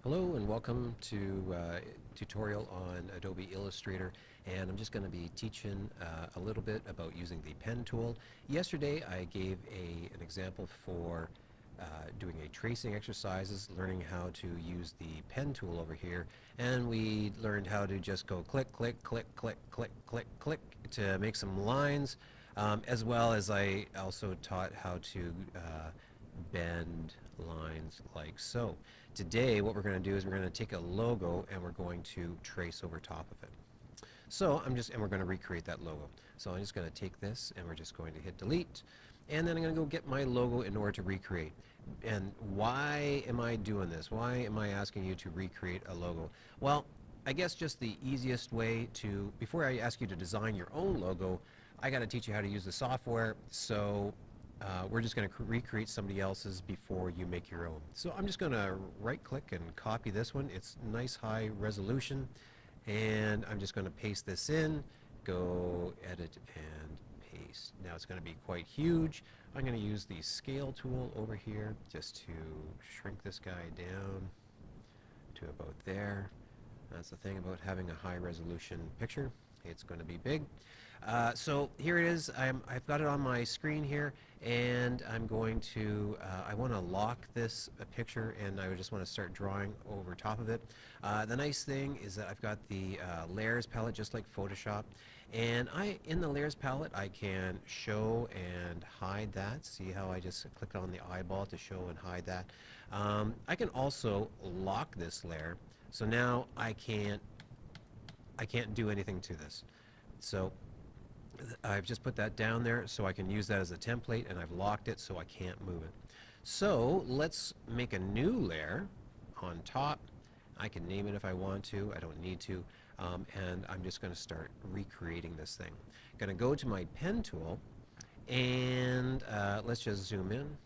Hello and welcome to tutorial on Adobe Illustrator, and I'm just going to be teaching a little bit about using the pen tool. Yesterday I gave an example for doing a tracing exercises, learning how to use the pen tool over here, and we learned how to just go click, click, click, click, click, click, click to make some lines, as well as I also taught how to bend lines like so. Today what we're going to do is we're going to take a logo and we're going to trace over top of it. So and we're going to recreate that logo. So I'm just going to take this and we're just going to hit delete, and then I'm going to go get my logo in order to recreate. And why am I doing this? Why am I asking you to recreate a logo? Well, I guess just the easiest way to, before I ask you to design your own logo, I got to teach you how to use the software. So we're just going to recreate somebody else's before you make your own. So I'm just going to right click and copy this one. It's nice high resolution, and I'm just going to paste this in, go edit and paste. Now it's going to be quite huge. I'm going to use the scale tool over here just to shrink this guy down to about there. That's the thing about having a high resolution picture. It's going to be big. So here it is. I've got it on my screen here, and I'm going to, I want to lock this picture, and I just want to start drawing over top of it. The nice thing is that I've got the layers palette just like Photoshop, and in the layers palette I can show and hide that. See how I just click on the eyeball to show and hide that. I can also lock this layer, so now I can't do anything to this. So I've just put that down there so I can use that as a template, and I've locked it so I can't move it. So let's make a new layer on top. I can name it if I want to. I don't need to. And I'm just going to start recreating this thing. Going to go to my pen tool, and let's just zoom in.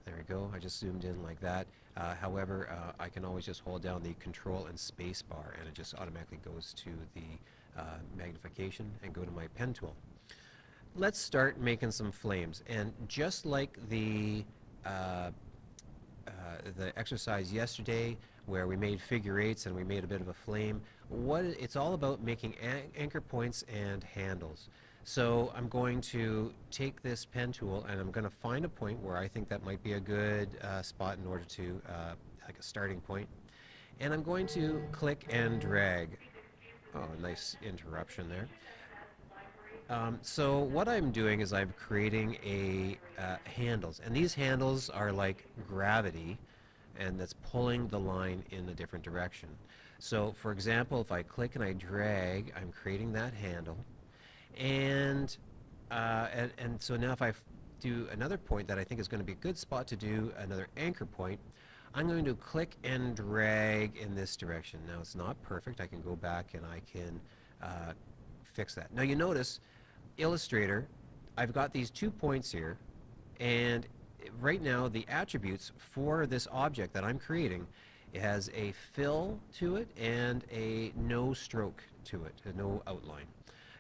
There we go. I just zoomed in like that. However, I can always just hold down the Control and Space bar, and it just automatically goes to the magnification, and go to my pen tool. Let's start making some flames, and just like the exercise yesterday where we made figure eights and we made a bit of a flame, it's all about making anchor points and handles. So I'm going to take this pen tool and I'm going to find a point where I think that might be a good spot in order to, like a starting point. And I'm going to click and drag. Oh, nice interruption there. So what I'm doing is I'm creating handles, and these handles are like gravity, and that's pulling the line in a different direction. So for example, if I click and I drag, I'm creating that handle, and so now if I do another point that I think is going to be a good spot to do another anchor point, I'm going to click and drag in this direction. Now it's not perfect. I can go back and I can fix that. Now you notice Illustrator, I've got these 2 points here, and right now the attributes for this object that I'm creating, it has a fill to it and a no stroke to it, a no outline.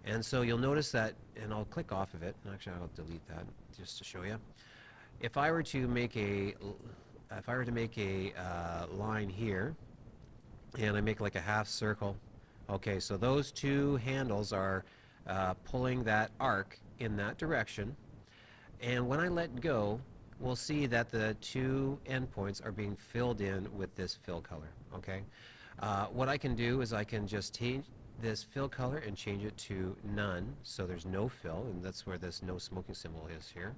And so you'll notice that, and I'll click off of it. Actually, I'll delete that just to show you. If I were to make a line here, and I make like a half circle, okay, so those two handles are pulling that arc in that direction, and when I let go, we'll see that the two endpoints are being filled in with this fill color. Okay, what I can do is I can just change this fill color and change it to none, so there's no fill, and that's where this no smoking symbol is here.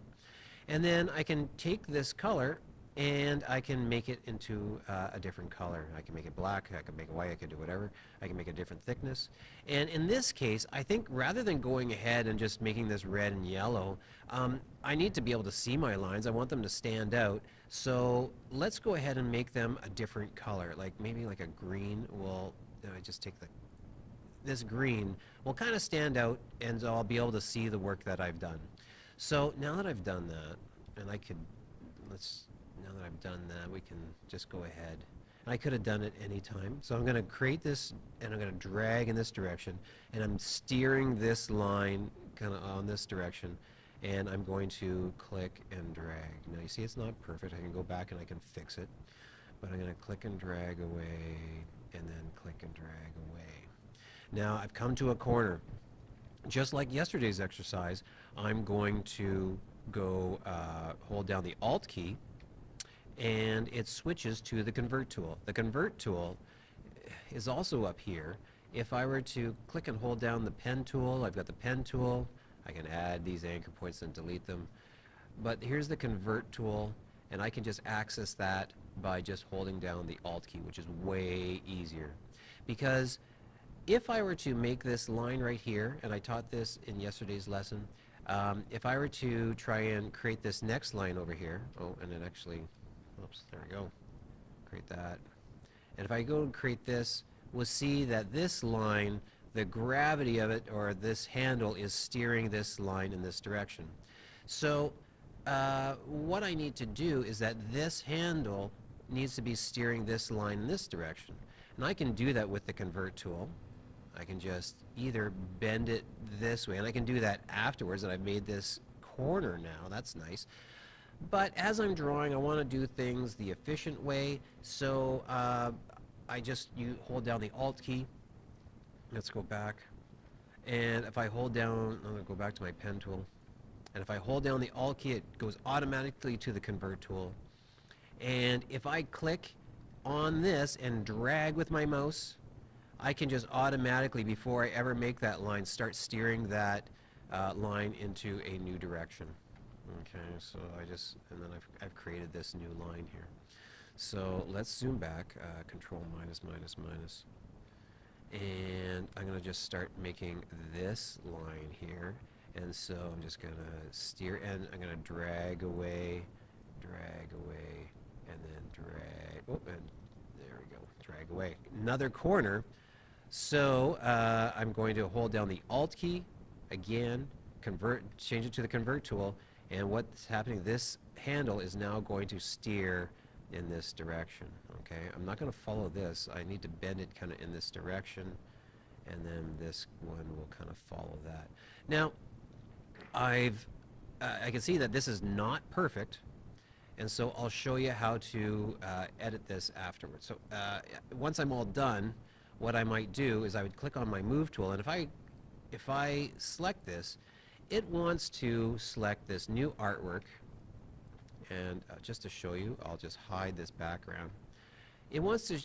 And then I can take this color and I can make it into a different color. I can make it black, I can make it white, I can do whatever. I can make a different thickness. And in this case, I think rather than going ahead and just making this red and yellow, I need to be able to see my lines. I want them to stand out. So let's go ahead and make them a different color, like maybe like a green. Well, I just take this green will kind of stand out, and I'll be able to see the work that I've done. So now that I've done that, and now that I've done that, we can just go ahead. And I could have done it any time. So I'm going to create this, and I'm going to drag in this direction, and I'm steering this line kind of on this direction, and I'm going to click and drag. Now you see it's not perfect. I can go back and I can fix it. but I'm going to click and drag away, and then click and drag away. Now I've come to a corner. Just like yesterday's exercise, I'm going to go hold down the Alt key, and it switches to the Convert tool. The Convert tool is also up here. If I were to click and hold down the Pen tool, I've got the Pen tool. I can add these anchor points and delete them. But here's the Convert tool, and I can just access that by just holding down the Alt key, which is way easier. Because if I were to make this line right here, and I taught this in yesterday's lesson, if I were to try and create this next line over here, oh, and it actually, oops, there we go, create that. And if I go and create this, we'll see that this line, the gravity of it, or this handle, is steering this line in this direction. So what I need to do is that this handle needs to be steering this line in this direction. And I can do that with the Convert tool. I can just either bend it this way, and I can do that afterwards, and I've made this corner now. That's nice. But as I'm drawing, I want to do things the efficient way, so you hold down the Alt key. Let's go back. And if I hold down, I'm going to go back to my Pen tool. And if I hold down the Alt key, it goes automatically to the Convert tool. And if I click on this and drag with my mouse, I can just automatically, before I ever make that line, start steering that line into a new direction. Okay, so and then I've created this new line here. So let's zoom back, Control minus, minus, minus. And I'm going to just start making this line here. And so I'm just going to steer, and I'm going to drag away, and then drag, oh, and there we go, drag away. Another corner. So I'm going to hold down the Alt key, again, change it to the Convert tool, and what's happening, this handle is now going to steer in this direction. Okay, I'm not going to follow this. I need to bend it kind of in this direction, and then this one will kind of follow that. Now, I can see that this is not perfect, and so I'll show you how to edit this afterwards. So once I'm all done, what I might do is I would click on my Move tool, and if I select this, it wants to select this new artwork, and just to show you, I'll just hide this background. It wants to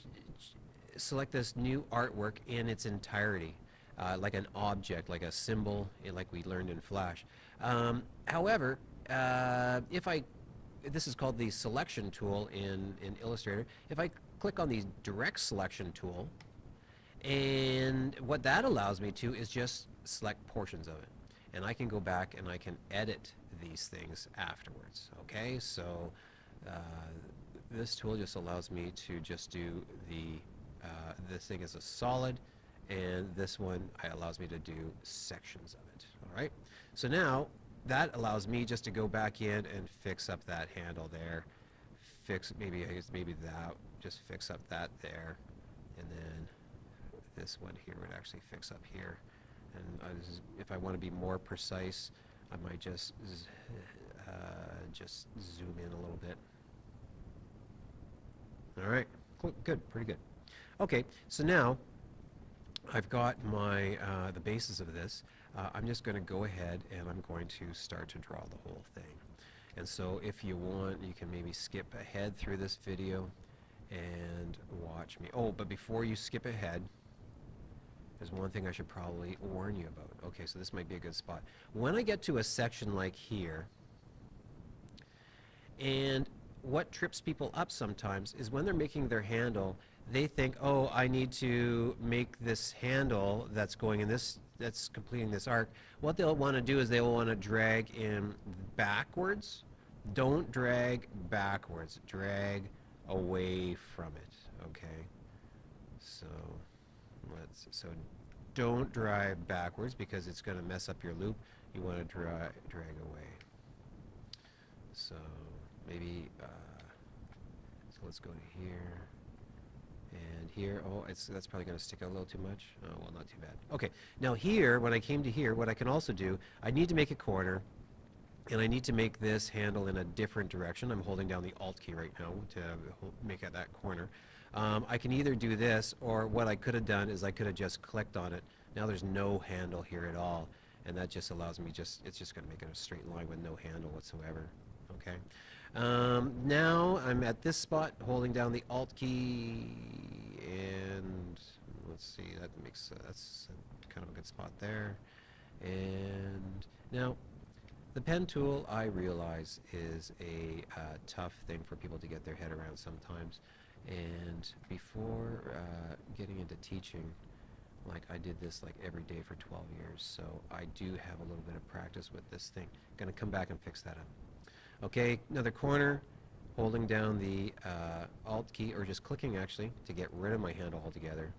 select this new artwork in its entirety, like an object, like a symbol, like we learned in Flash. However, this is called the Selection tool in Illustrator. If I click on the Direct Selection tool, and what that allows me to is just select portions of it. And I can go back and I can edit these things afterwards. Okay, so this tool just allows me to just do this thing as a solid, and this one allows me to do sections of it. All right, so now that allows me just to go back in and fix up that handle there. Maybe that, just fix up that there, and then this one here would actually fix up here. And if I want to be more precise, I might just zoom in a little bit. All right, cool, good, pretty good. Okay, so now I've got my the basis of this. I'm just going to go ahead and I'm going to start to draw the whole thing. And so if you want, you can maybe skip ahead through this video and watch me. Oh, but before you skip ahead, there's one thing I should probably warn you about. Okay, so this might be a good spot. When I get to a section like here, and what trips people up sometimes is when they're making their handle, they think, oh, I need to make this handle that's going in this, that's completing this arc. What they'll want to do is they'll want to drag in backwards. Don't drag backwards. Drag away from it. Okay. So don't drive backwards because it's going to mess up your loop. You want to drag away. So maybe so let's go to here and here. Oh, that's probably going to stick out a little too much. Oh, well, not too bad. Okay, now here, when I came to here, what I can also do, I need to make a corner. and I need to make this handle in a different direction. I'm holding down the Alt key right now to make it that corner. I can either do this, or what I could have done is I could have just clicked on it. Now there's no handle here at all, and that just allows me it's just going to make it a straight line with no handle whatsoever. Okay. Now I'm at this spot holding down the Alt key, and let's see, that's kind of a good spot there. And now the pen tool, I realize, is a tough thing for people to get their head around sometimes. And before getting into teaching, like I did this like every day for 12 years, so I do have a little bit of practice with this thing. Gonna come back and fix that up. Okay, another corner, holding down the Alt key, or just clicking actually, to get rid of my handle altogether.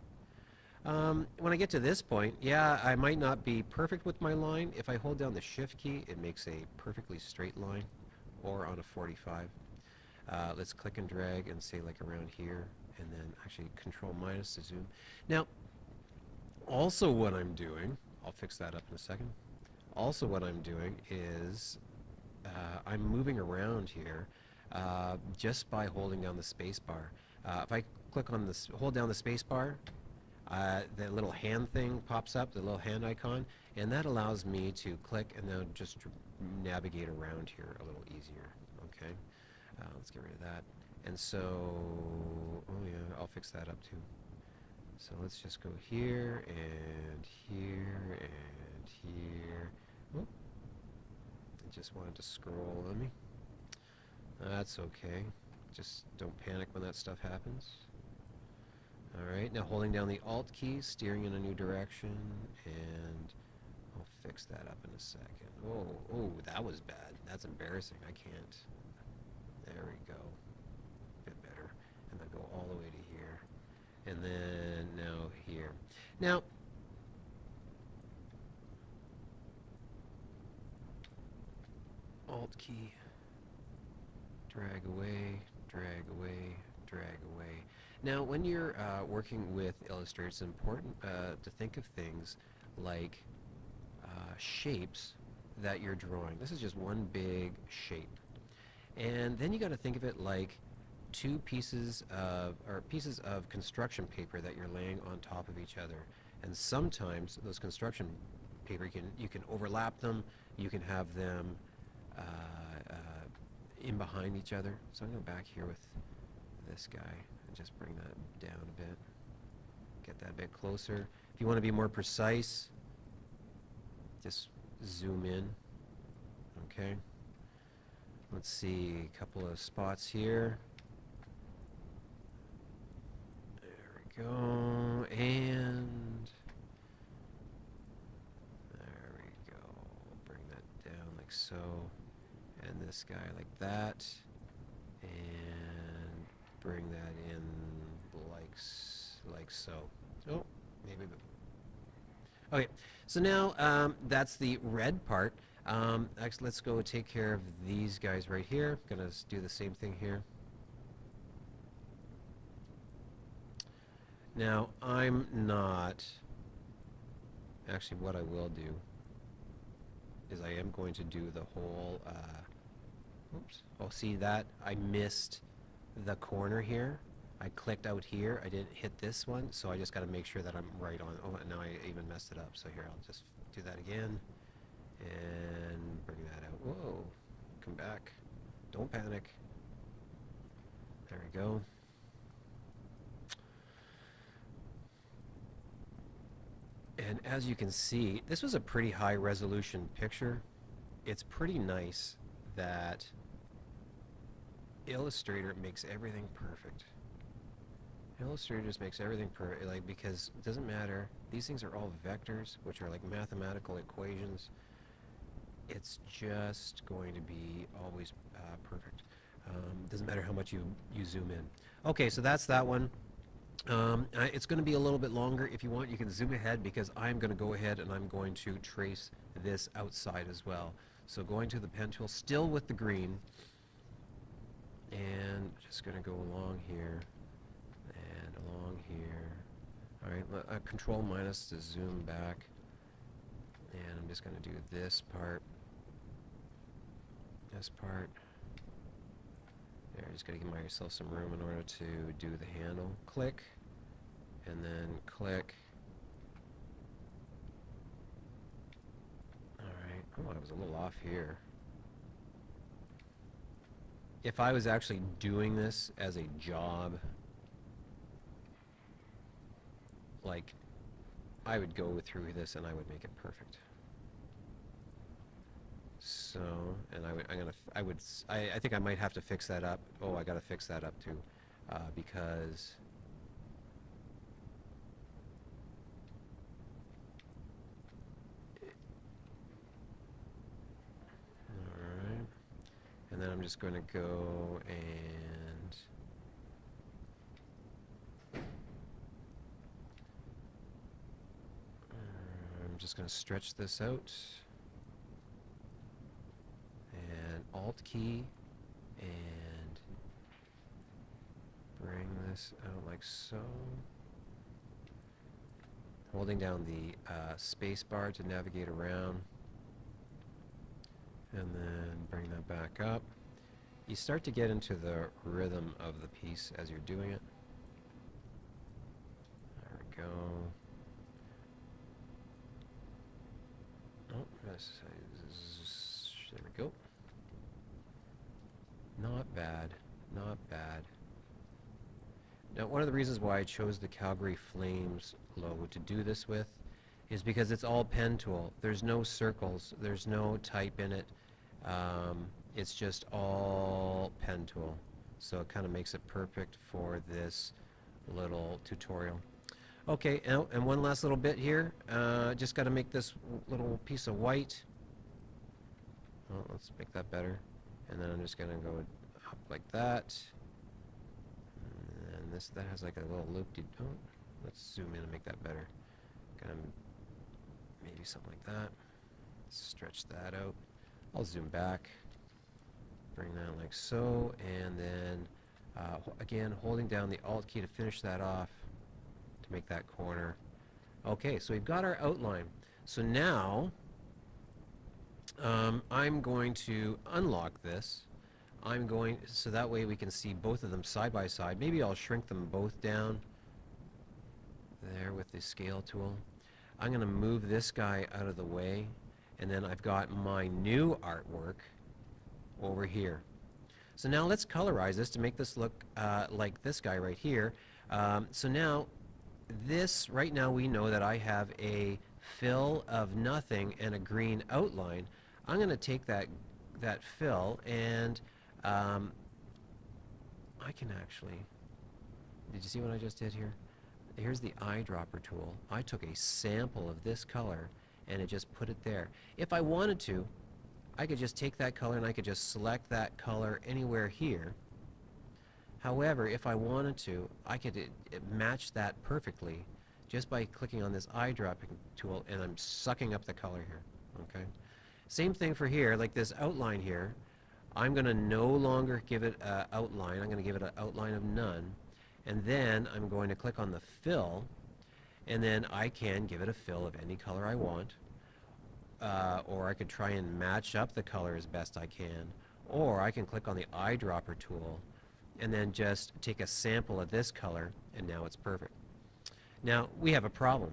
When I get to this point, yeah, I might not be perfect with my line. If I hold down the Shift key, it makes a perfectly straight line, or on a 45. Let's click and drag and say like around here, and then actually Control minus to zoom. Now, also what I'm doing, I'll fix that up in a second. Also what I'm doing is I'm moving around here just by holding down the space bar. If I click on this, hold down the space bar, the little hand thing pops up, the little hand icon, and that allows me to click and then just navigate around here a little easier. Okay, let's get rid of that. And so, oh yeah, I'll fix that up too. So let's just go here and here and here. Oh, I just wanted to scroll on me. That's okay. Just don't panic when that stuff happens. Alright, now holding down the Alt key, steering in a new direction, and I'll fix that up in a second. Oh, that was bad. That's embarrassing. I can't. There we go. A bit better. And then go all the way to here. And then now here. Now, Alt key, drag away, drag away, drag away. Now, when you're working with Illustrator, it's important to think of things like shapes that you're drawing. This is just one big shape. And then you got to think of it like pieces of construction paper that you're laying on top of each other. And sometimes those construction paper, you can overlap them, you can have them in behind each other. So I'm going to go back here with this guy and just bring that down a bit. Get that a bit closer. If you want to be more precise, just zoom in. Okay. Let's see, a couple of spots here. There we go. And there we go. Bring that down like so. And this guy like that. And bring that in like so. Oh, maybe. Okay, so now that's the red part. Actually, let's go take care of these guys right here. Gonna do the same thing here. Now, I'm not. Actually, what I will do is I am going to do the whole. Oops. Oh, see that? I missed the corner here. I clicked out here. I didn't hit this one, so I just got to make sure that I'm right on. Oh, now I even messed it up. So here, I'll just do that again. And bring that out. Whoa. Come back. Don't panic. There we go. And as you can see, this was a pretty high resolution picture. It's pretty nice that Illustrator makes everything perfect. Illustrator just makes everything perfect, like, because it doesn't matter. These things are all vectors, which are like mathematical equations. It's just going to be always perfect. Doesn't matter how much you zoom in. Okay, so that's that one. It's going to be a little bit longer. If you want, you can zoom ahead, because I'm going to go ahead and I'm going to trace this outside as well. So going to the pen tool, still with the green, and just going to go along here and along here. All right, Control minus to zoom back, and I'm just going to do this part. this part. There, just gotta give myself some room in order to do the handle. Click, and then click. Alright, oh, I was a little off here. If I was actually doing this as a job, like, I would go through this and I would make it perfect. So, and I think I might have to fix that up. Oh, I gotta fix that up too, because alright. And then I'm just going to go and I'm just going to stretch this out and Alt key and bring this out like so. Holding down the space bar to navigate around, and then bring that back up. You start to get into the rhythm of the piece as you're doing it. There we go. Oh, there we go. Not bad, not bad. Now, one of the reasons why I chose the Calgary Flames logo to do this with is because it's all pen tool. There's no circles, there's no type in it. It's just all pen tool. So it kind of makes it perfect for this little tutorial. Okay, and one last little bit here. Just got to make this little piece of white. Oh, let's make that better. And then I'm just going to go up like that. And this, that has like a little loop. Oh, let's zoom in and make that better. Kind of maybe something like that. Stretch that out. I'll zoom back. Bring that like so. And then, again, holding down the Alt key to finish that off to make that corner. Okay, so we've got our outline. So now, I'm going to unlock this. So that way we can see both of them side by side. Maybe I'll shrink them both down there with the scale tool. I'm going to move this guy out of the way, and then I've got my new artwork over here. So now let's colorize this to make this look like this guy right here. So now this, right now we know that I have a fill of nothing and a green outline. I'm going to take that fill and I can actually, did you see what I just did here? Here's the eyedropper tool. I took a sample of this color and it just put it there. If I wanted to, I could just take that color and I could just select that color anywhere here. However, if I wanted to, I could match that perfectly just by clicking on this eyedropping tool, and I'm sucking up the color here. Okay. Same thing for here, like this outline here. I'm going to no longer give it an outline. I'm going to give it an outline of none. And then I'm going to click on the fill, and then I can give it a fill of any color I want. Or I could try and match up the color as best I can. Or I can click on the eyedropper tool and then just take a sample of this color, and now it's perfect. Now, we have a problem.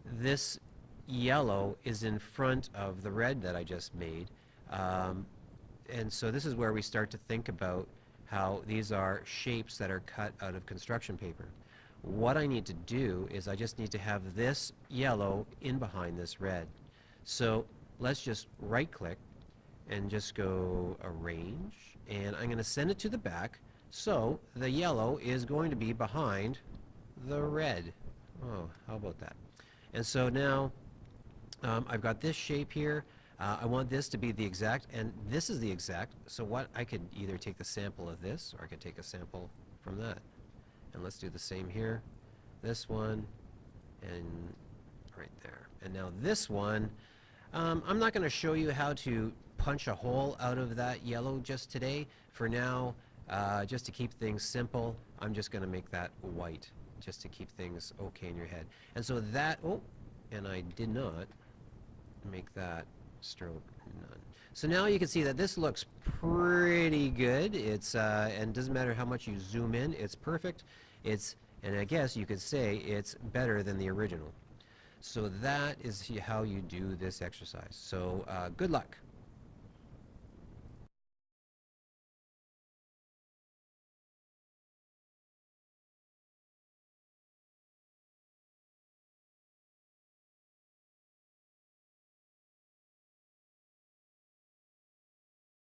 This yellow is in front of the red that I just made. And so this is where we start to think about how these are shapes that are cut out of construction paper. What I need to do is I just need to have this yellow in behind this red. So let's just right click and just go arrange, and I'm going to send it to the back, so the yellow is going to be behind the red. Oh, how about that? And so now I've got this shape here. I want this to be the exact, and this is the exact, so what, I could either take the sample of this, or I could take a sample from that. And let's do the same here. This one, and right there. And now this one, I'm not going to show you how to punch a hole out of that yellow just today. For now, just to keep things simple, I'm just going to make that white, just to keep things okay in your head. And so that, oh, and I did not make that stroke none. So now you can see that this looks pretty good. It's and doesn't matter how much you zoom in, it's perfect. And I guess you could say it's better than the original. So that is how you do this exercise. So good luck.